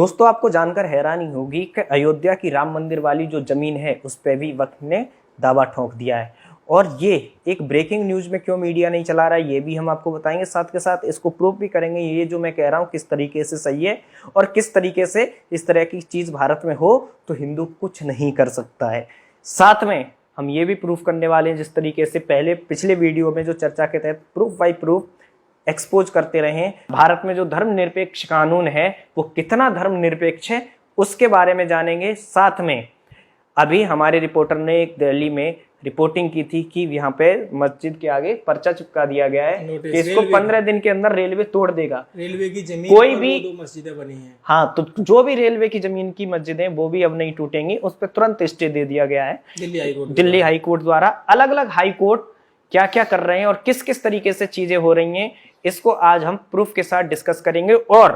दोस्तों, आपको जानकर हैरानी होगी कि अयोध्या की राम मंदिर वाली जो जमीन है उस पर भी वक्फ ने दावा ठोक दिया है। और ये एक ब्रेकिंग न्यूज में क्यों मीडिया नहीं चला रहा है ये भी हम आपको बताएंगे, साथ के साथ इसको प्रूव भी करेंगे ये जो मैं कह रहा हूँ किस तरीके से सही है और किस तरीके से इस तरह की चीज भारत में हो तो हिंदू कुछ नहीं कर सकता है। साथ में हम ये भी प्रूफ करने वाले हैं जिस तरीके से पहले पिछले वीडियो में जो चर्चा के तहत प्रूफ बाई प्रूफ एक्सपोज करते रहे, भारत में जो धर्मनिरपेक्ष कानून है वो कितना धर्मनिरपेक्ष है उसके बारे में जानेंगे। साथ में अभी हमारे रिपोर्टर ने एक दिल्ली में रिपोर्टिंग की थी कि यहाँ पे मस्जिद के आगे पर्चा चिपका दिया गया है कि इसको 15 दिन के अंदर रेलवे तोड़ देगा। रेलवे की जमीन कोई भी दो मस्जिदें बनी हैं। हाँ, तो जो भी रेलवे की जमीन की मस्जिदें वो भी अब नहीं टूटेंगी, उस पर तुरंत स्टे दे दिया गया है दिल्ली हाई कोर्ट द्वारा। अलग अलग हाई कोर्ट क्या क्या कर रहे हैं और किस किस तरीके से चीजें हो रही हैं इसको आज हम प्रूफ के साथ डिस्कस करेंगे और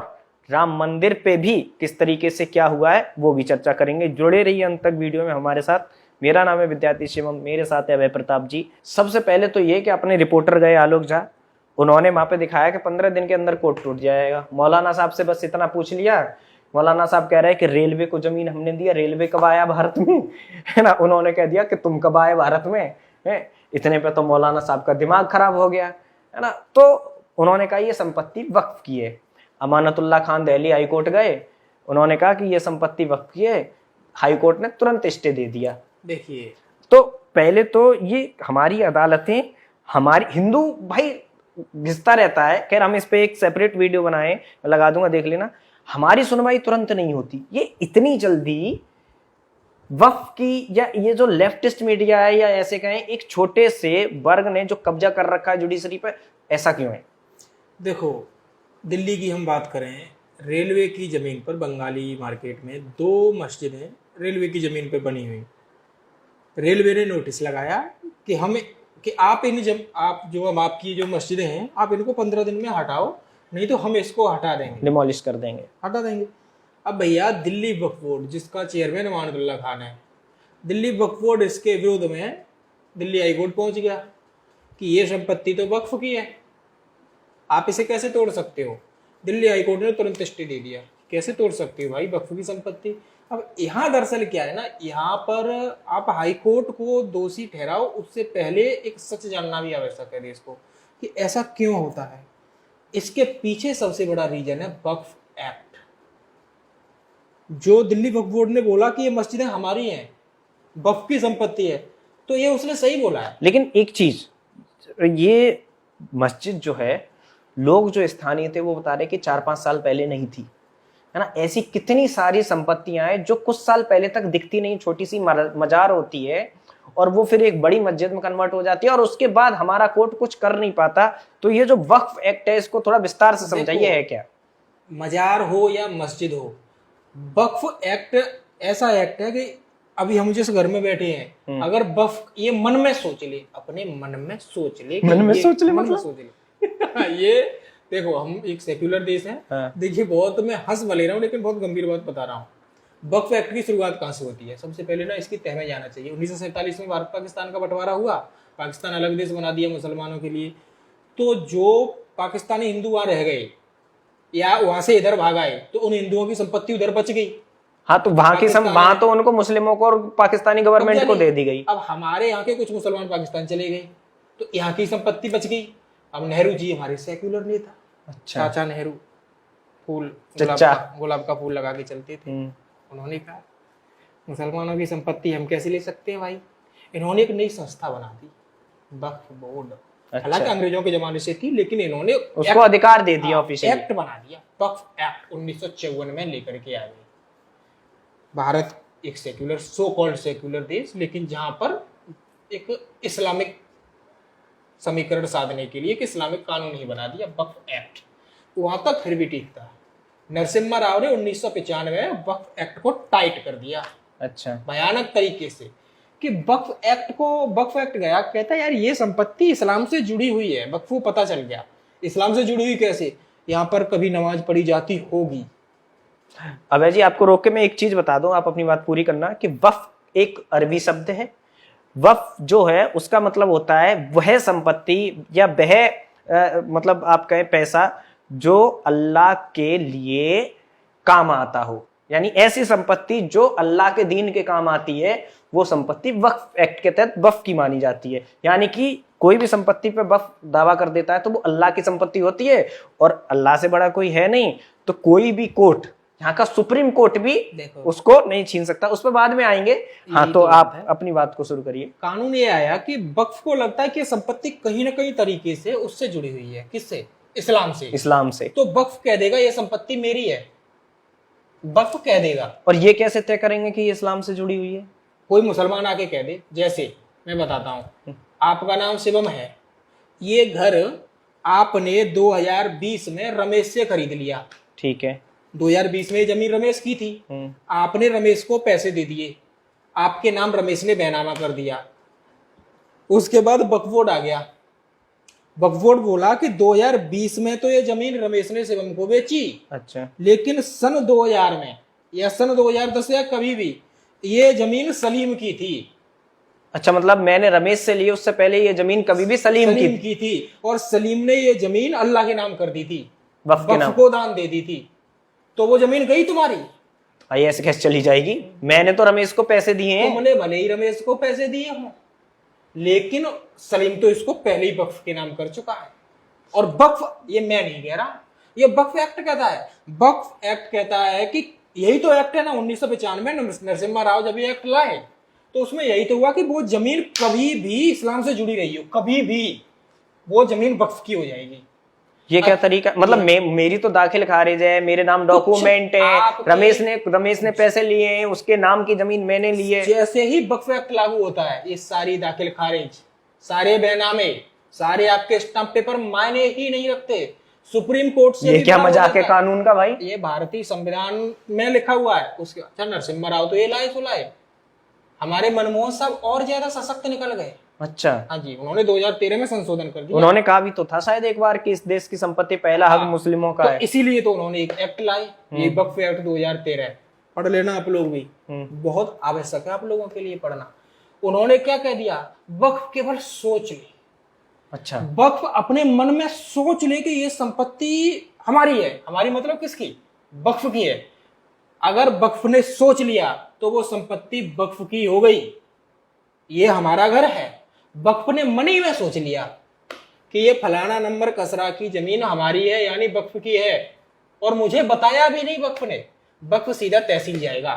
राम मंदिर पे भी किस तरीके से क्या हुआ है वो भी चर्चा करेंगे। जुड़े रहिए अंत तक वीडियो में हमारे साथ। मेरा नाम है विद्यार्थी शिवम, मेरे साथ है अभय प्रताप जी। सबसे पहले तो ये कि अपने रिपोर्टर गए आलोक झा, उन्होंने वहां पे दिखाया कि 15 दिन के अंदर कोर्ट टूट जाएगा। मौलाना साहब से बस इतना पूछ लिया, मौलाना साहब कह रहे हैं कि रेलवे को जमीन हमने दिया, रेलवे कब आया भारत में, है ना। उन्होंने कह दिया कि तुम कब आए भारत में, है। इतने पे तो मौलाना साहब का दिमाग खराब हो गया, है ना। तो उन्होंने कहा ये संपत्ति वक्फ की है। अमानतुल्लाह खान दिल्ली हाई कोर्ट गए, उन्होंने कहा कि ये संपत्ति वक्फ की है, हाई कोर्ट ने तुरंत स्टे दे दिया। देखिए, तो पहले तो ये हमारी अदालतें, हमारी हिंदू भाई घिसता रहता है। खैर हम इस पे एक सेपरेट वीडियो बनाए, मैं लगा दूंगा, देख लेना। हमारी सुनवाई तुरंत नहीं होती, ये इतनी जल्दी वक्फ की, या ये जो लेफ्टिस्ट मीडिया है या ऐसे कहें एक छोटे से वर्ग ने जो कब्जा कर रखा है जुडिशरी पे, ऐसा क्यों है? देखो, दिल्ली की हम बात करें, रेलवे की जमीन पर बंगाली मार्केट में 2 मस्जिदें रेलवे की जमीन पर बनी हुई। रेलवे ने नोटिस लगाया कि हमें कि आप आपकी जो मस्जिदें हैं आप इनको 15 दिन में हटाओ, नहीं तो हम इसको हटा देंगे, डिमोलिश कर देंगे, हटा देंगे। अब भैया दिल्ली वक्फ बोर्ड जिसका चेयरमैन अमानतुल्लाह खान है, दिल्ली वक्फ बोर्ड इसके विरोध में दिल्ली हाई कोर्ट पहुंच गया कि ये संपत्ति तो वक्फ की है, आप इसे कैसे तोड़ सकते हो। दिल्ली हाई कोर्ट ने तुरंत स्टे दे दिया, कैसे तोड़ सकते हो भाई वक्फ की संपत्ति। अब यहाँ दरअसल क्या है ना, यहाँ पर आप हाई कोर्ट को दोषी ठहराओ, उससे पहले एक सच जानना भी आवश्यक है देश को कि ऐसा क्यों होता है। इसके पीछे सबसे बड़ा रीजन है वक्फ एक्ट। जो दिल्ली वक्फ बोर्ड ने बोला कि ये मस्जिदें हमारी हैं, वक्फ की संपत्ति है, तो ये उसने सही बोला है। लेकिन एक चीज, ये मस्जिद जो है, लोग जो स्थानीय थे वो बता रहे कि 4-5 साल पहले नहीं थी, है ना। ऐसी कितनी सारी संपत्तियां हैं जो कुछ साल पहले तक दिखती नहीं, छोटी सी मजार होती है और वो फिर एक बड़ी मस्जिद में कन्वर्ट हो जाती है और उसके बाद हमारा कोर्ट कुछ कर नहीं पाता। तो ये जो वक्फ एक्ट है इसको थोड़ा विस्तार से समझाइए, है क्या? मजार हो या मस्जिद हो, वक्फ एक्ट ऐसा एक्ट है कि अभी हम जिस घर में बैठे हैं, अगर वक्फ, ये मन में सोच ले, अपने मन में सोच ले, ये देखो, हम एक सेक्युलर देश है। हाँ। देखिए, बहुत मैं हंस ले रहा हूँ लेकिन बहुत गंभीर बात बता रहा हूँ। वक्फ एक्ट की शुरुआत कहाँ से होती है? सबसे पहले ना इसकी तह में जाना चाहिए। 1947 में भारत पाकिस्तान का बंटवारा हुआ, पाकिस्तान अलग देश बना दिया मुसलमानों के लिए। तो जो पाकिस्तानी हिंदू वहां रह गए या वहां से इधर भाग आए तो उन हिंदुओं की संपत्ति उधर बच गई। हाँ, तो वहां तो उनको मुस्लिमों को और पाकिस्तानी गवर्नमेंट को दे दी गई। अब हमारे यहाँ के कुछ मुसलमान पाकिस्तान चले गए तो यहाँ की संपत्ति बच गई। अब नेहरू जी हमारे सेक्युलर नेता, अच्छा, चाचा नेहरू, फूल गुलाब का फूल लगा के चलते थे। उन्होंने कहा मुसलमानों की संपत्ति हम कैसे ले सकते हैं भाई। इन्होंने एक नई संस्था बना दी, वक्फ बोर्ड। हालांकि अंग्रेजों के जमाने से थी लेकिन इन्होंने उसको अधिकार दे दिया, ऑफिशियल एक्ट बना दिया। वक्फ एक्ट 1954 में लेकर के आ गए। भारत एक सेक्युलर, सो कॉल्ड सेक्युलर देश, लेकिन जहां पर एक इस्लामिक समीकरण साधने के लिए एक इस्लामिक कानून ही बना दिया, वक्फ एक्ट। वहां तक फिर भी ठीक था। नरसिम्हा राव ने 1995 में वक्फ एक्ट को टाइट कर दिया, अच्छा, भयानक तरीके से, कि वक्फ एक्ट गया, कहता है यार ये संपत्ति इस्लाम से जुड़ी हुई है। वक्फ को पता चल गया इस्लाम से जुड़ी हुई कैसे, यहाँ पर कभी नमाज पढ़ी जाती होगी। अभय जी, आपको रोक के मैं एक चीज बता दूं, आप अपनी बात पूरी करना, कि वक्फ एक अरबी शब्द है। वक्फ जो है उसका मतलब होता है वह संपत्ति या वह मतलब आप कहें पैसा जो अल्लाह के लिए काम आता हो, यानी ऐसी संपत्ति जो अल्लाह के दीन के काम आती है, वो संपत्ति वक्फ एक्ट के तहत वक्फ की मानी जाती है। यानी कि कोई भी संपत्ति पे वक्फ दावा कर देता है तो वो अल्लाह की संपत्ति होती है, और अल्लाह से बड़ा कोई है नहीं, तो कोई भी कोर्ट, यहाँ का सुप्रीम कोर्ट भी उसको नहीं छीन सकता। उस पर बाद में आएंगे। हाँ, तो आप अपनी बात को शुरू करिए। कानून ये आया कि वक्फ को लगता है कि संपत्ति कहीं ना कहीं तरीके से उससे जुड़ी हुई है। किससे? इस्लाम से। इस्लाम से। तो वक्फ कह देगा ये संपत्ति मेरी है, वक्फ कह देगा। और ये कैसे तय करेंगे कि ये इस्लाम से जुड़ी हुई है? कोई मुसलमान आके कह दे, जैसे मैं बताता हूँ, आपका नाम शिवम है, ये घर आपने 2020 में रमेश से खरीद लिया। ठीक है। 2020 में जमीन रमेश की थी, आपने रमेश को पैसे दे दिए, आपके नाम रमेश ने बैनामा कर दिया। उसके बाद वक्फ बोर्ड आ गया, वक्फ बोर्ड बोला कि 2020 में तो ये जमीन रमेश ने शिवम को बेची। अच्छा। लेकिन सन 2000 में या सन 2010 या कभी भी ये जमीन सलीम की थी। अच्छा, मतलब मैंने रमेश से ली, उससे पहले ये जमीन कभी भी सलीम की थी, और सलीम ने ये जमीन अल्लाह के नाम कर दी थी, वक्फ के नाम को दान दे दी थी, तो वो जमीन गई तुम्हारी। ऐसे कैसे चली जाएगी? मैंने तो रमेश को पैसे दिए हैं। तुमने भले ही रमेश को पैसे दिए हों, लेकिन सलीम तो इसको पहले ही वक्फ के नाम कर चुका है। और वक्फ, ये मैं नहीं कह रहा, ये वक्फ एक्ट कहता है। वक्फ एक्ट कहता है कि यही तो एक्ट है ना 1995 नरसिम्हा राव जब ये एक्ट लाए, तो उसमें यही तो हुआ कि वो जमीन कभी भी इस्लाम से जुड़ी रही हो, कभी भी वो जमीन वक्फ की हो जाएगी। ये क्या तरीका? मतलब मेरी तो दाखिल खारिज है, मेरे नाम डॉक्यूमेंट है, रमेश ने पैसे लिए हैं, उसके नाम की जमीन मैंने ली है। जैसे ही वक्फ एक्ट लागू होता है, ये सारी दाखिल खारिज, सारे बैनामे, सारे आपके स्टाम्प पेपर मायने ही नहीं रखते। सुप्रीम कोर्ट से ये क्या मजाक है कानून का भाई? ये भारतीय संविधान में लिखा हुआ है। उसके अच्छा, नरसिम्हा राव तो ये लाए सुलाए, हमारे मनमोहन साहब और ज्यादा सशक्त निकल गए। अच्छा। हाँ जी, उन्होंने 2013 में संशोधन कर दिया। उन्होंने कहा भी तो था शायद एक बार कि इस देश की संपत्ति पहला हक मुस्लिमों का है, इसीलिए तो उन्होंने एक एक्ट लाए, ये वक्फ एक्ट 2013। पढ़ लेना आप लोग भी, बहुत आवश्यक है आप लोगों के लिए पढ़ना। उन्होंने क्या कह दिया? वक्फ केवल सोच ले। अच्छा। वक्फ अपने मन में सोच ले कि ये संपत्ति हमारी है। हमारी मतलब किसकी? वक्फ की है। अगर वक्फ ने सोच लिया तो वो संपत्ति वक्फ की हो गई, ये हमारा घर है। वक्फ ने मन ही में सोच लिया कि ये फलाना नंबर कसरा की जमीन हमारी है, यानी वक्फ की है, और मुझे बताया भी नहीं वक्फ ने। वक्फ सीधा तहसील जाएगा,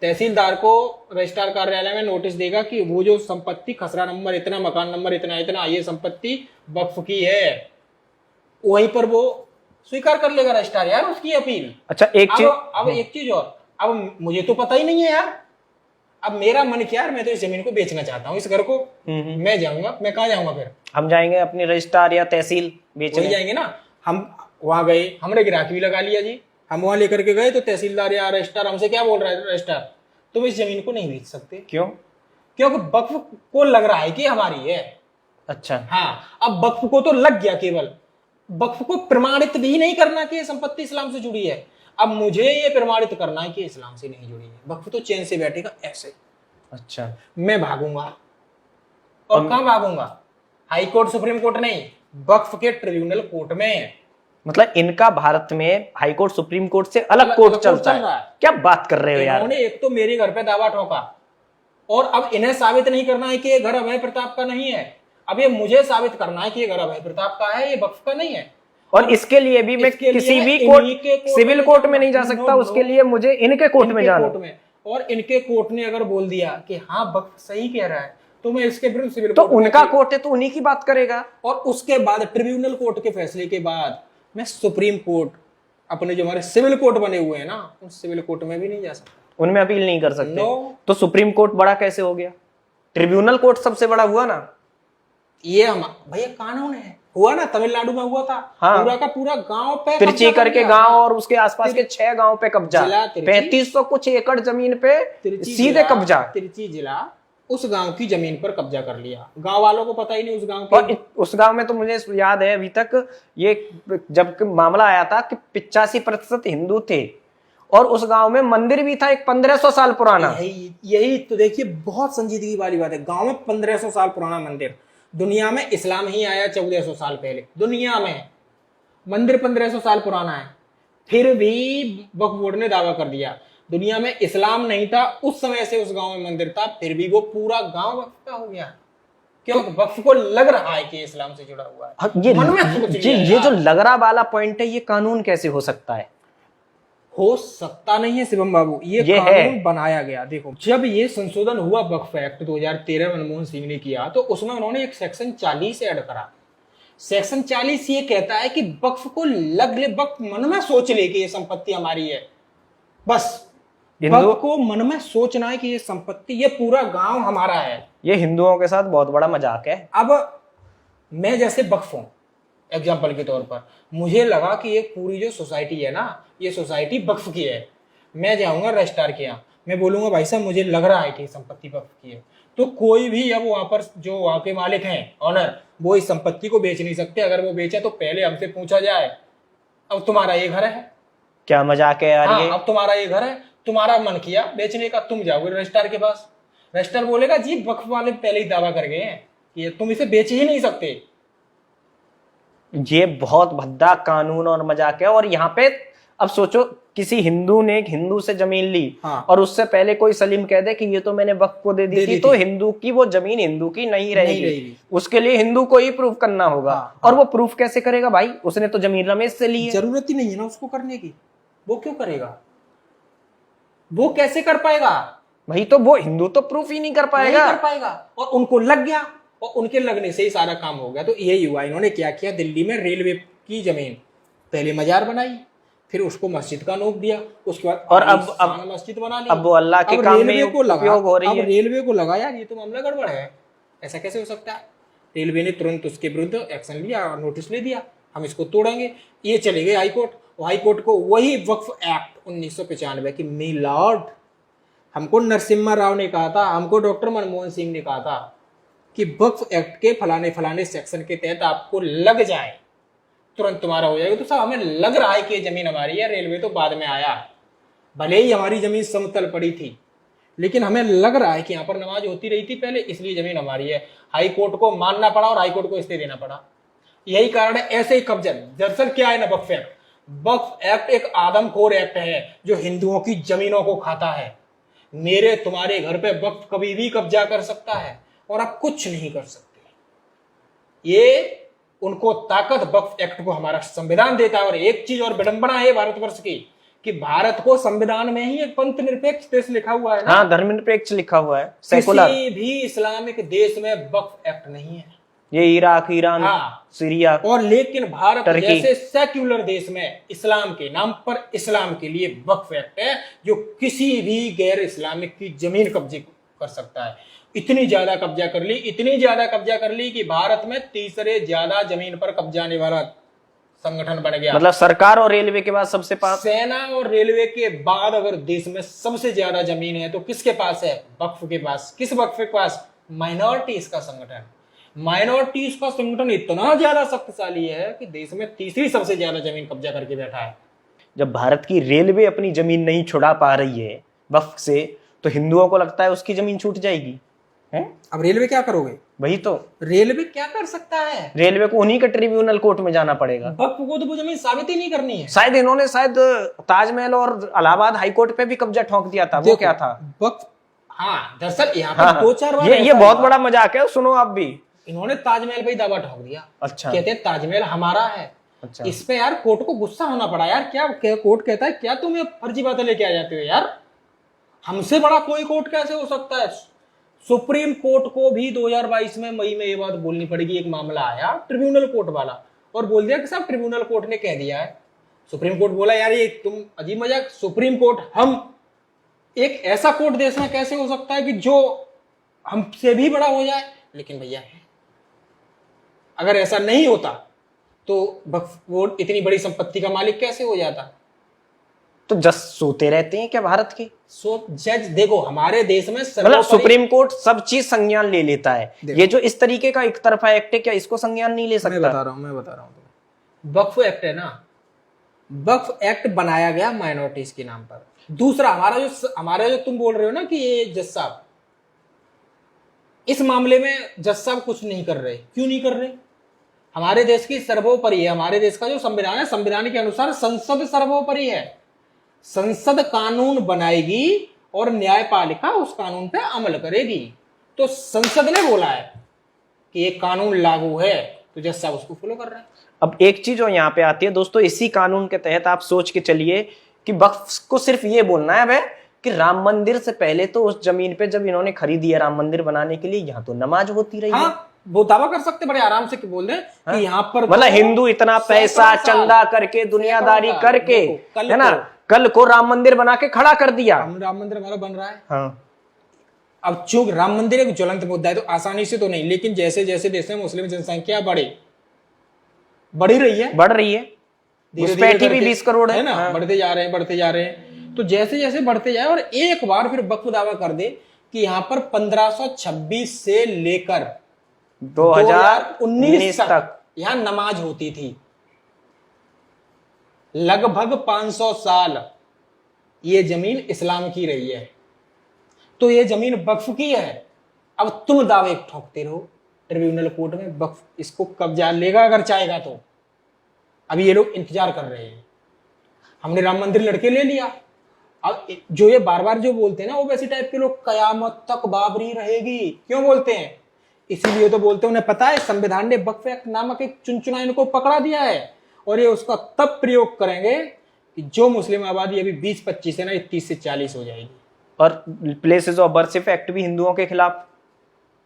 तहसीलदार को रजिस्ट्रार कार्यालय में नोटिस देगा कि वो जो संपत्ति खसरा नंबर इतना, मकान नंबर इतना इतना, ये संपत्ति वक्फ की है। वहीं पर वो स्वीकार कर लेगा रजिस्ट्रार यार उसकी अपील। अच्छा, एक चीज अब एक चीज और, अब मुझे तो पता ही नहीं है यार, अब मेरा मन क्या है, मैं तो इस जमीन को बेचना चाहता हूँ, इस घर को। मैं जाऊंगा, मैं कहाँ जाऊंगा फिर? हम जाएंगे अपने रजिस्ट्रार या तहसील बेचने जाएंगे ना। हम वहां गए, हमने गिराकी भी लगा लिया जी, हम वहां लेकर के गए तो तहसीलदार या रजिस्ट्रार हमसे क्या बोल रहा है? रजिस्ट्रार, तुम इस जमीन को नहीं बेच सकते। क्यों? क्योंकि वक्फ को लग रहा है कि हमारी है। अच्छा। हाँ, अब वक्फ को तो लग गया, केवल वक्फ को प्रमाणित भी नहीं करना कि संपत्ति इस्लाम से जुड़ी है। अब मुझे ये प्रमाणित करना है कि इस्लाम से नहीं जुड़ी है। वक्फ तो चैन से बैठेगा ऐसे। अच्छा। मैं भागूंगा, और कहां भागूंगा? हाई कोर्ट सुप्रीम कोर्ट नहीं, वक्फ के ट्रिब्यूनल कोर्ट में। मतलब इनका भारत में हाई कोर्ट सुप्रीम कोर्ट से अलग कोर्ट चलता है। क्या बात कर रहे हो यार? इन्होंने एक तो मेरे घर पे दावा ठोका, और अब इन्हें साबित नहीं करना है कि ये घर अभय प्रताप का नहीं है, अब ये मुझे साबित करना है कि ये घर अभय प्रताप का है, ये वक्फ का नहीं है। और इसके लिए भी मैं किसी भी कोर्ट, सिविल कोर्ट में नहीं जा सकता, उसके लिए मुझे इनके कोर्ट में जाना। और इनके कोर्ट ने अगर बोल दिया कि हाँ वक्फ सही कह रहा है, तो मैं इसके विरुद्ध सिविल तो उनका कोर्ट है तो उन्हीं की बात करेगा। और उसके बाद ट्रिब्यूनल कोर्ट के फैसले के बाद मैं सुप्रीम कोर्ट, अपने जो हमारे सिविल कोर्ट बने हुए हैं ना, उस सिविल कोर्ट में भी नहीं जा सकता, उनमें अपील नहीं कर सकते। तो सुप्रीम कोर्ट बड़ा कैसे हो गया? ट्रिब्यूनल कोर्ट सबसे बड़ा हुआ ना। ये हम भैया कानून है, हुआ ना, तमिलनाडु में हुआ था। हाँ। पूरा का पूरा गांव पे तिरची करके गांव और उसके आसपास के 6 गांव पे कब्जा, 3500 कुछ एकड़ जमीन पे सीधे कब्जा। तिरची जिला उस गांव की जमीन पर कब्जा कर लिया, गांव वालों को पता ही नहीं उस गांव के। और उस गांव में तो मुझे याद है अभी तक, ये जब मामला आया था कि 85% हिंदू थे, और उस गांव में मंदिर भी था एक 1500 साल पुराना। यही तो देखिए बहुत संजीदगी वाली बात है। गांव में 1500 साल पुराना मंदिर, दुनिया में इस्लाम ही आया 1400 साल पहले, दुनिया में मंदिर 1500 साल पुराना है। फिर भी वक्फ बोर्ड ने दावा कर दिया। दुनिया में इस्लाम नहीं था उस समय से, उस गांव में मंदिर था, फिर भी वो पूरा गांव वक्फ का हो गया। क्यों? वक्फ को लग रहा है कि इस्लाम से जुड़ा हुआ है। ये मन में सोच जी, लिया ये यार। जो लगरा वाला पॉइंट है, ये कानून कैसे हो सकता है? हो सकता नहीं है शिवम बाबू, ये कानून बनाया गया। देखो, जब ये संशोधन हुआ वक्फ एक्ट 2013 मनमोहन सिंह ने किया, तो उसमें उन्होंने एक सेक्शन 40 ऐड करा। सेक्शन 40 ये कहता है कि वक्फ को लग ले, वक्फ मन में सोच ले कि ये संपत्ति हमारी है। बस वक्फ को मन में सोचना है कि ये संपत्ति, ये पूरा गांव हमारा है। ये हिंदुओं के साथ बहुत बड़ा मजाक है। अब मैं जैसे वक्फ हूं, एग्जाम्पल के तौर पर, मुझे लगा कि ये पूरी जो सोसाइटी है ना, ये सोसाइटी वक्फ की है। मैं जाऊंगा रजिस्ट्रार के यहाँ, मैं बोलूंगा भाई साहब मुझे लग रहा है कि संपत्ति वक्फ की है, तो कोई भी अब वहां पर जो वहां के मालिक हैं, ऑनर, वो इस संपत्ति को बेच नहीं सकते। अगर वो बेचा तो पहले हमसे पूछा जाए, अब तुम्हारा ये घर है, क्या मजाक है यार। ये अब तुम्हारा ये घर है, तुम्हारा मन किया बेचने का, तुम जाओगे रजिस्ट्रार के पास, रजिस्ट्रार बोलेगा जी वक्फ वाले पहले ही दावा कर गए हैं कि तुम इसे बेच ही नहीं सकते। ये बहुत भद्दा कानून और मजाक है। और यहाँ पे अब सोचो, किसी हिंदू ने एक हिंदू से जमीन ली, और उससे पहले कोई सलीम कह दे कि ये तो मैंने वक्फ को दे दी थी, तो हिंदू की वो जमीन हिंदू की नहीं रहेगी। उसके लिए हिंदू को ही प्रूफ करना होगा। और वो प्रूफ कैसे करेगा भाई? उसने तो जमीन रमेश से ली है। जरूरत ही नहीं है ना उसको करने की, वो क्यों करेगा? वो कैसे कर पाएगा भाई? तो वो हिंदू तो प्रूफ ही नहीं कर पाएगा। और उनको लग गया, और उनके लगने से ही सारा काम हो गया। तो यही हुआ, इन्होंने क्या किया, दिल्ली में रेलवे की जमीन पहले मजार बनाई, फिर उसको मस्जिद का नोक दिया, उसके बाद और अब मस्जिद बना ली। अब वो अल्लाह के काम में उपयोग हो रही है। अब रेलवे को लगा यार ये तो मामला गड़बड़ है, ऐसा कैसे हो सकता है। रेलवे ने तुरंत उसके विरुद्ध एक्शन लिया और नोटिस ले दिया, हम इसको तोड़ेंगे। ये चले गए हाई कोर्ट, हाई कोर्ट को वही वक्फ एक्ट 1995 की मिलाड, हमको नरसिम्हा राव ने कहा था, हमको डॉक्टर मनमोहन सिंह ने कहा था कि वक्फ एक्ट के फलाने फलाने सेक्शन के तहत आपको लग जाए, तुरंत तुम्हारा हो जाएगा। तो साहब हमें लग रहा है कि ये जमीन हमारी है, रेलवे तो बाद में आया, भले ही हमारी जमीन समतल पड़ी थी, लेकिन हमें लग रहा है कि यहाँ पर नमाज होती रही थी पहले, इसलिए जमीन हमारी है। हाई कोर्ट को मानना पड़ा और हाई कोर्ट को स्टे देना पड़ा। यही कारण है ऐसे ही कब्जा। दरअसल क्या है ना, वक्फ एक्ट, वक्फ एक्ट एक आदमखोर एक्ट है जो हिंदुओं की जमीनों को खाता है। मेरे तुम्हारे घर पे वक्फ कभी भी कब्जा कर सकता है और आप कुछ नहीं कर सकते। ये उनको ताकत वक्फ एक्ट को हमारा संविधान देता है। और एक चीज और विडंबना है भारतवर्ष की, कि भारत को संविधान में ही एक पंथ निरपेक्ष देश लिखा हुआ है ना? हाँ, धर्मनिरपेक्ष लिखा हुआ है, सेकुलर। किसी भी इस्लामिक देश में वक्फ एक्ट नहीं है। ये इराक, ईरान, सीरिया, और लेकिन भारत जैसे सेक्युलर देश में इस्लाम के नाम पर इस्लाम के लिए वक्फ एक्ट है, जो किसी भी गैर इस्लामिक की जमीन कब्जे कर सकता है। इतनी ज्यादा कब्जा कर ली कि भारत में तीसरे ज्यादा जमीन पर कब्जाने वाला संगठन बन गया। मतलब सरकार और रेलवे के बाद सबसे पास, सेना और रेलवे के बाद अगर देश में सबसे ज्यादा जमीन है तो किसके पास है? वक्फ के पास। किस वक्फ के पास? माइनॉरिटीज का संगठन। माइनॉरिटीज का संगठन इतना ज्यादा शक्तिशाली है कि देश में तीसरी सबसे ज्यादा जमीन कब्जा करके बैठा है। जब भारत की रेलवे अपनी जमीन नहीं छुड़ा पा रही है वक्फ से, तो हिंदुओं को लगता है उसकी जमीन छूट जाएगी है? अब रेलवे क्या करोगे? वही तो, रेलवे क्या कर सकता है? रेलवे को उन्हीं के ट्रिब्यूनल कोर्ट में जाना पड़ेगा। वक्फ को तो वो जमीन साबित ही नहीं करनी है। शायद इन्होंने ताजमहल और इलाहाबाद हाईकोर्ट पे भी कब्जा ठोक दिया था। वो क्या था? वक्फ, हाँ दरअसल यहाँ पर दो चार बार ये बहुत बड़ा मजाक है, सुनो आप भी। इन्होंने ताजमहल पे ही दावा ठोक दिया। अच्छा, कहते हैं ताजमहल हमारा है। अच्छा, इस पे यार कोर्ट को गुस्सा होना पड़ा यार। क्या कोर्ट कहता है, क्या तुम ये फर्जी बातें लेके आ जाते हो यार? हमसे बड़ा कोई कोर्ट कैसे हो सकता है? सुप्रीम कोर्ट को भी 2022 में मई में ये बात बोलनी पड़ेगी। एक मामला आया ट्रिब्यूनल कोर्ट वाला, और बोल दिया कि साहब ट्रिब्यूनल कोर्ट ने कह दिया है। सुप्रीम कोर्ट बोला यार ये तुम अजीब मजाक, सुप्रीम कोर्ट, हम एक ऐसा कोर्ट देश में कैसे हो सकता है कि जो हमसे भी बड़ा हो जाए? लेकिन भैया अगर ऐसा नहीं होता तो वो इतनी बड़ी संपत्ति का मालिक कैसे हो जाता? तो जज सोते रहते हैं क्या भारत के? जज देखो हमारे देश में मतलब सुप्रीम कोर्ट सब चीज संज्ञान ले लेता है। ये जो इस तरीके का एक तरफा एक्ट है, क्या इसको संज्ञान नहीं ले सकता? मैं बता रहा हूँ वक्फ एक्ट है ना, वक्फ एक्ट बनाया गया माइनॉरिटीज के नाम पर। दूसरा हमारा जो तुम बोल रहे हो ना कि ये जज साहब, इस मामले में जज साहब कुछ नहीं कर रहे। क्यों नहीं कर रहे? हमारे देश की सर्वोपरि है। हमारे देश का जो संविधान है, संविधान के अनुसार संसद सर्वोपरि है। संसद कानून बनाएगी और न्यायपालिका उस कानून पे अमल करेगी। तो संसद ने बोला है कि ये कानून लागू है, तो जज साहब उसको फॉलो कर रहे हैं। अब एक चीज और यहाँ पे आती है दोस्तों, इसी कानून के तहत आप सोच के चलिए कि वक्फ को सिर्फ ये बोलना है भाई कि राम मंदिर से पहले तो उस जमीन पे जब इन्होंने खरीदी है राम मंदिर बनाने के लिए, यहाँ तो नमाज होती रही है। वो दावा कर सकते बड़े आराम से कि बोल दें कि यहाँ पर मतलब हिंदू इतना पैसा चंदा करके दुनियादारी करके है ना, कल को राम मंदिर बना के खड़ा कर दिया। राम मंदिर हमारा बन रहा है। हाँ। अब चूंकि राम मंदिर एक ज्वलंत मुद्दा है तो आसानी से तो नहीं, लेकिन जैसे जैसे देश में मुस्लिम जनसंख्या बढ़ रही है, घुसपैठी भी 20 करोड़ है ना। हाँ। बढ़ते जा रहे हैं। तो जैसे जैसे बढ़ते जाए और एक बार फिर वक्फ दावा कर दे कि यहाँ पर 1526 से लेकर 2019 तक यहाँ नमाज होती थी, लगभग 500 साल ये जमीन इस्लाम की रही है, तो ये जमीन वक्फ की है। अब तुम दावे ठोकते रहो ट्रिब्यूनल कोर्ट में, वक्फ इसको कब्जा लेगा अगर चाहेगा तो। अभी ये लोग इंतजार कर रहे हैं, हमने राम मंदिर लड़के ले लिया। अब जो ये बार बार जो बोलते हैं ना, वो वैसी टाइप के लोग, कयामत तक बाबरी रहेगी, क्यों बोलते हैं? इसीलिए तो बोलते हैं, उन्हें पता है संविधान ने वक्फ एक्ट नामक एक चुनचुना इनको पकड़ा दिया है, और ये उसका तब प्रयोग करेंगे कि जो मुस्लिम आबादी अभी 20-25 है ना, ये 30 से 40 हो जाएगी। और प्लेसेस ऑफ वर्शिप एक्ट भी हिंदुओं के खिलाफ,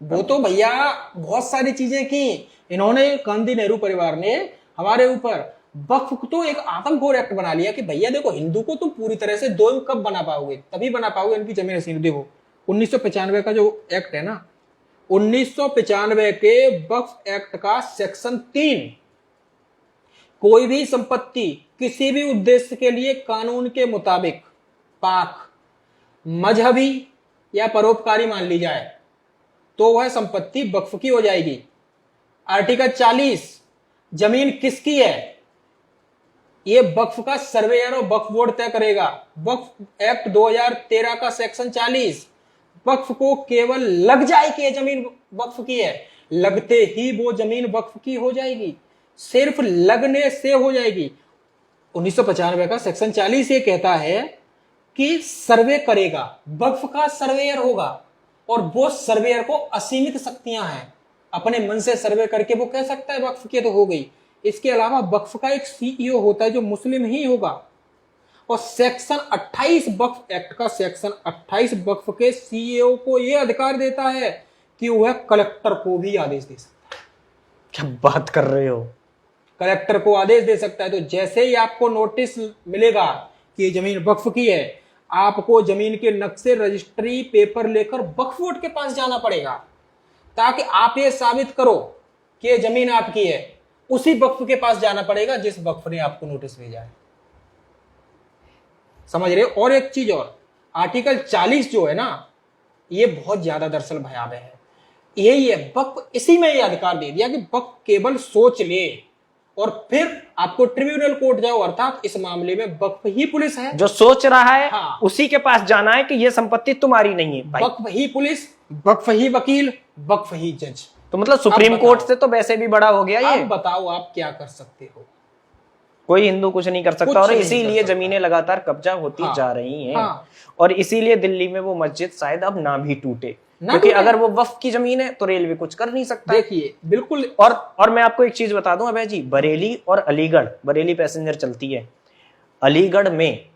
वो तो भैया बहुत सारी चीजें की इन्होंने। गांधी नेहरू परिवार ने हमारे ऊपर वक्फ तो एक आदमखोर एक्ट बना लिया कि भैया देखो, हिंदू को तुम पूरी तरह से दो कब बना पाओगे, तभी बना पाओगे इनकी जमीन हसीन। देखो 1995 का जो एक्ट है ना, 1995 के वक्फ एक्ट का सेक्शन 3, कोई भी संपत्ति किसी भी उद्देश्य के लिए कानून के मुताबिक पाक, मजहबी या परोपकारी मान ली जाए तो वह संपत्ति वक्फ की हो जाएगी। आर्टिकल 40, जमीन किसकी है ये वक्फ का सर्वेयर और वक्फ बोर्ड तय करेगा। वक्फ एक्ट 2013 का सेक्शन 40, वक्फ को केवल लग जाए कि ये जमीन वक्फ की है, लगते ही वो जमीन वक्फ की हो जाएगी, सिर्फ लगने से हो जाएगी। 1995 का सेक्शन 40 ये कहता है कि सर्वे करेगा, वक्फ का सर्वेयर होगा, और वो सर्वेयर को असीमित शक्तियां हैं, अपने मन से सर्वे करके वो कह सकता है वक्फ की तो हो गई। इसके अलावा वक्फ का एक सीईओ होता है जो मुस्लिम ही होगा। और सेक्शन 28 वक्फ एक्ट का सेक्शन 28 वक्फ के सीईओ को यह अधिकार देता है कि वह कलेक्टर को भी आदेश दे सकता है। क्या बात कर रहे हो? कलेक्टर को आदेश दे सकता है। तो जैसे ही आपको नोटिस मिलेगा कि ये जमीन वक्फ की है, आपको जमीन के नक्शे, रजिस्ट्री, पेपर लेकर वक्फ बोर्ड के पास जाना पड़ेगा, ताकि आप ये साबित करो कि ये जमीन आपकी है। उसी वक्फ के पास जाना पड़ेगा जिस वक्फ ने आपको नोटिस भेजा है। समझ रहे हो? और एक चीज और, आर्टिकल 40 जो है ना, ये बहुत ज्यादा दरअसल भयावह है। यही है, वक्फ इसी में ये अधिकार दे दिया कि वक्फ केवल सोच ले और फिर आपको ट्रिब्यूनल कोर्ट जाओ, अर्थात इस मामले में वक्फ ही पुलिस है जो सोच रहा है। हाँ। उसी के पास जाना है कि ये संपत्ति तुम्हारी नहीं है भाई। वक्फ ही पुलिस, वक्फ ही वकील, वक्फ ही जज। तो मतलब सुप्रीम कोर्ट से तो वैसे भी बड़ा हो गया ये। अब बताओ आप क्या कर सकते हो? कोई हिंदू कुछ नहीं कर सकता, और इसीलिए जमीनें लगातार कब्जा होती जा रही हैं। और इसीलिए दिल्ली में वो मस्जिद शायद अब ना भी टूटे, क्योंकि अगर वो वक्फ की जमीन है तो रेलवे कुछ कर नहीं सकता। देखिए बिल्कुल। और मैं आपको एक चीज बता दूं अभय जी, बरेली और अलीगढ़, बरेली पैसेंजर चलती है, अलीगढ़ में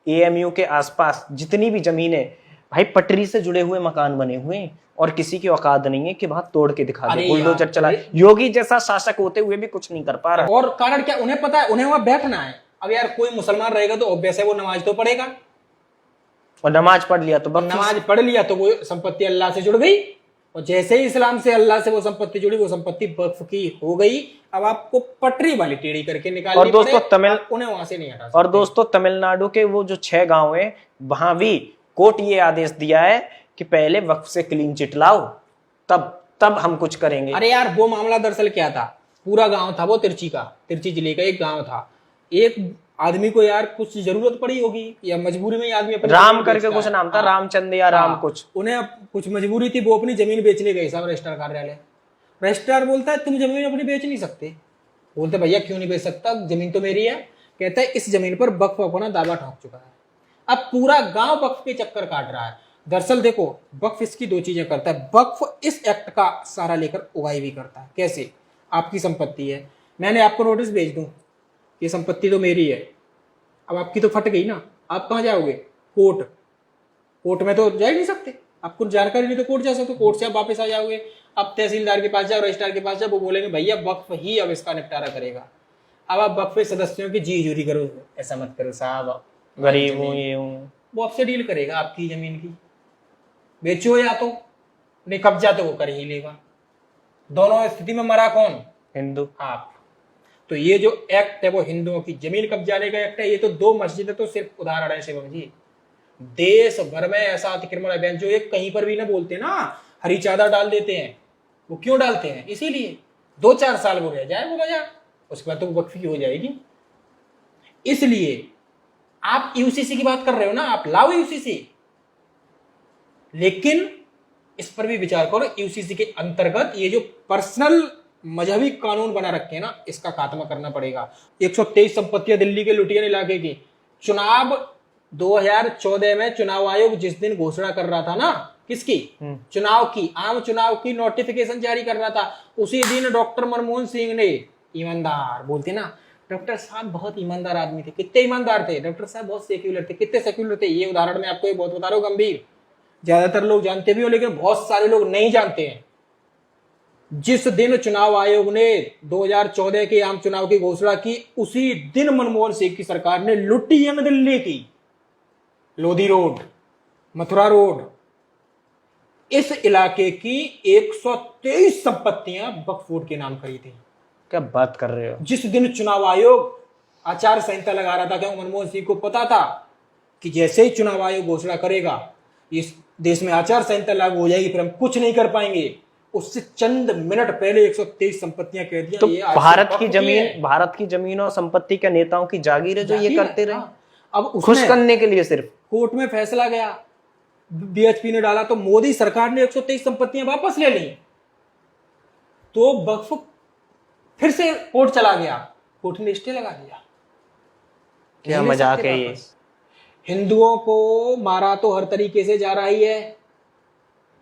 एएमयू के आसपास जितनी भी जमीन है भाई, पटरी से जुड़े हुए मकान बने हुए हैं, और किसी की औकात नहीं है कि वहां तोड़ के दिखा दे, बुलडोजर चला। योगी जैसा शासक होते हुए भी कुछ नहीं कर पा रहा। और कारण क्या? उन्हें पता है उन्हें वहां बैठना है। अब यार कोई मुसलमान रहेगा तो ऑब्वियस है वो नमाज तो पढ़ेगा, और नमाज पढ़ लिया तो नमाज पढ़ लिया तो वो संपत्ति अल्लाह से जुड़ गई, और जैसे ही इस्लाम से अल्लाह से वो संपत्ति जुड़ी, वो संपत्ति वक्फ की हो गई। अब आपको पटरी वाली टेढ़ी करके निकालनी और दोस्तों उन्हें वहां से नहीं हटा। और दोस्तों तमिलनाडु के वो जो 6 गांव है, वहां भी कोर्ट ये आदेश दिया है कि पहले वक्फ से क्लीन चिट लाओ, तब हम कुछ करेंगे। अरे यार वो मामला दरअसल क्या था, पूरा गांव था वो तिरची जिले का एक गांव था। एक आदमी को यार कुछ जरूरत पड़ी होगी या मजबूरी में आदमी अपनी राम करके कुछ नाम था, रामचंद या राम कुछ, उन्हें कुछ मजबूरी थी, वो अपनी जमीन बेचने गए साहब रजिस्ट्रार कार्यालय। रजिस्ट्रार बोलता है तुम जमीन अपनी बेच नहीं सकते, बोलते भैया क्यों नहीं बेच सकता, जमीन तो मेरी है। कहता है इस जमीन पर वक्फ अपना दावा ठोक चुका है। अब पूरा गांव वक्फ के चक्कर काट रहा है। दरअसल देखो, वक्फ इसकी दो चीजें करता है। वक्फ इस एक्ट का सहारा लेकर उगाई भी करता है। कैसे? आपकी संपत्ति है, मैंने आपको नोटिस भेज दूं, ये संपत्ति तो मेरी है, अब आपकी तो फट गई ना, आप कहाँ जाओगे? कोर्ट। कोर्ट में तो जा ही नहीं सकते, आपको जानकारी नहीं तो कोर्ट जा सकते, कोर्ट से आप वापस आ जाओगे। अब तहसीलदार के पास जाओ, रजिस्ट्रार के पास जाओ, वो बोलेंगे भैया वक्फ ही अब इसका निपटारा करेगा। अब आप वक्फ सदस्यों की जी जूरी करो, ऐसा मत करो साहब, गरीब हूँ, ये हूँ, वो आपसे डील करेगा आपकी जमीन की। बेचो या तो नहीं, कब्जा तो वो कर ही लेगा। दोनों स्थिति में मरा कौन? हिंदू। आप। तो ये जो एक्ट है वो हिंदुओं की जमीन कब्जाने का एक्ट है। ये तो 2 मस्जिदें तो सिर्फ उदाहरण है शिवम जी। देश भर में ऐसा अतिक्रमण अभियान, जो एक कहीं पर भी ना बोलते ना हरी चादर डाल देते हैं, वो क्यों डालते हैं? इसीलिए 2-4 साल वो रह जाए वो वजह, उसके बाद तो वक्फ की हो जाएगी। इसलिए आप यूसीसी की बात कर रहे हो ना, आप लाओ यूसीसी, लेकिन इस पर भी विचार करो। यूसीसी के अंतर्गत ये जो पर्सनल मजहबी कानून बना रखे हैं ना, इसका खात्मा करना पड़ेगा। 123 संपत्तियां दिल्ली के लुटियन इलाके की। चुनाव 2014 में चुनाव आयोग जिस दिन घोषणा कर रहा था ना, किसकी? चुनाव की, आम चुनाव की नोटिफिकेशन जारी कर रहा था, उसी दिन डॉक्टर मनमोहन सिंह ने, ईमानदार बोलते ना, डॉक्टर साहब बहुत ईमानदार आदमी थे। कितने ईमानदार थे? डॉक्टर साहब बहुत सेक्युलर थे। कितने सेक्युलर थे? ये उदाहरण मैं आपको ये बहुत बता रहा हूँ गंभीर, ज्यादातर लोग जानते भी हो लेकिन बहुत सारे लोग नहीं जानते हैं। जिस दिन चुनाव आयोग ने 2014 के आम चुनाव की घोषणा की, उसी दिन मनमोहन सिंह की सरकार ने लुटियन दिल्ली की, लोधी रोड, मथुरा रोड, इस इलाके की 123 संपत्तियां वक्फ बोर्ड के नाम खरीदी। क्या बात कर रहे हो? जिस दिन चुनाव आयोग आचार संहिता लगा रहा था, क्या मनमोहन सिंह को पता था कि जैसे ही चुनाव आयोग घोषणा करेगा इस देश में आचार संहिता लागू हो जाएगी, फिर हम कुछ नहीं कर पाएंगे? उससे चंद मिनट पहले 123 संपत्तियां कह दिया। तो ये भारत की जमीन और संपत्ति के नेताओं की जागीर है जो ये करते रहे। अब खुश करने के लिए सिर्फ कोर्ट में फैसला गया, बीएचपी ने डाला, तो मोदी सरकार ने 123 संपत्तियां वापस ले ली, तो वक्फ फिर से कोर्ट चला गया, कोर्ट ने स्टे लगा दिया। क्या मजाक है ये? हिंदुओं को मारा तो हर तरीके से जा रही है।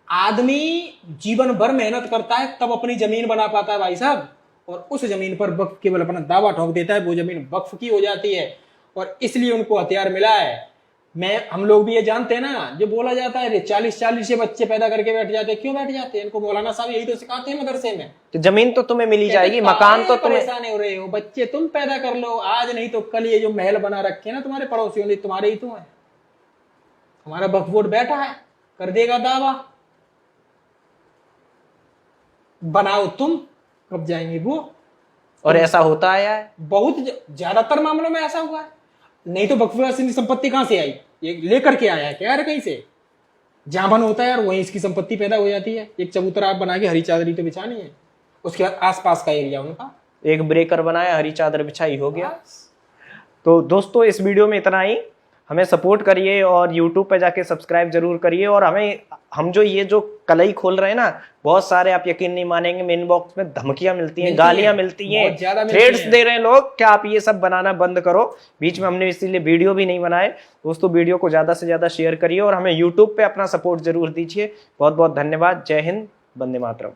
आदमी जीवन भर मेहनत करता है तब अपनी जमीन बना पाता है भाई साहब, और उस जमीन पर वक्फ केवल अपना दावा ठोक देता है, वो जमीन वक्फ की हो जाती है। और इसलिए उनको हथियार मिला है। हम लोग भी ये जानते हैं ना, जो बोला जाता है 40 से बच्चे पैदा करके बैठ जाते हैं। क्यों बैठ जाते हैं? इनको मौलाना साहब यही तो सिखाते हैं मदरसे में। तो जमीन तो तुम्हें मिली जाएगी, मकान तो तुम्हें, परेशान हो रहे हो, बच्चे तुम पैदा कर लो, आज नहीं तो कल। ये जो महल बना रखे हैं ना तुम्हारे पड़ोसियों ने, तुम्हारे ही तो है। हमारा वक्फ बोर्ड बैठा है, कर देगा दावा, बनाओ तुम, कब जाएंगे वो। और ऐसा होता आया है, बहुत ज्यादातर मामलों में ऐसा हुआ है। नहीं तो वक्फ की संपत्ति कहां से आई? ये लेकर के आया है क्या यार कहीं से? जहां बन होता है यार वहीं इसकी संपत्ति पैदा हो जाती है। एक चबूतरा आप बना के हरी चादरी तो बिछानी है, उसके बाद आसपास का एरिया उनका, एक ब्रेकर बनाया, हरी चादर बिछाई, हो गया। तो दोस्तों इस वीडियो में इतना ही। हमें सपोर्ट करिए और YouTube पे जाके सब्सक्राइब जरूर करिए। और हम जो ये जो कलई खोल रहे हैं ना, बहुत सारे, आप यकीन नहीं मानेंगे, मेन बॉक्स में धमकियां मिलती हैं, गालियां मिलती हैं, थ्रेड्स दे रहे हैं लोग कि आप ये सब बनाना बंद करो। बीच में हमने इसीलिए वीडियो भी नहीं बनाए। दोस्तों वीडियो को ज्यादा से ज्यादा शेयर करिए और हमें YouTube पे अपना सपोर्ट जरूर दीजिए। बहुत बहुत धन्यवाद। जय हिंद, वंदे मातरम।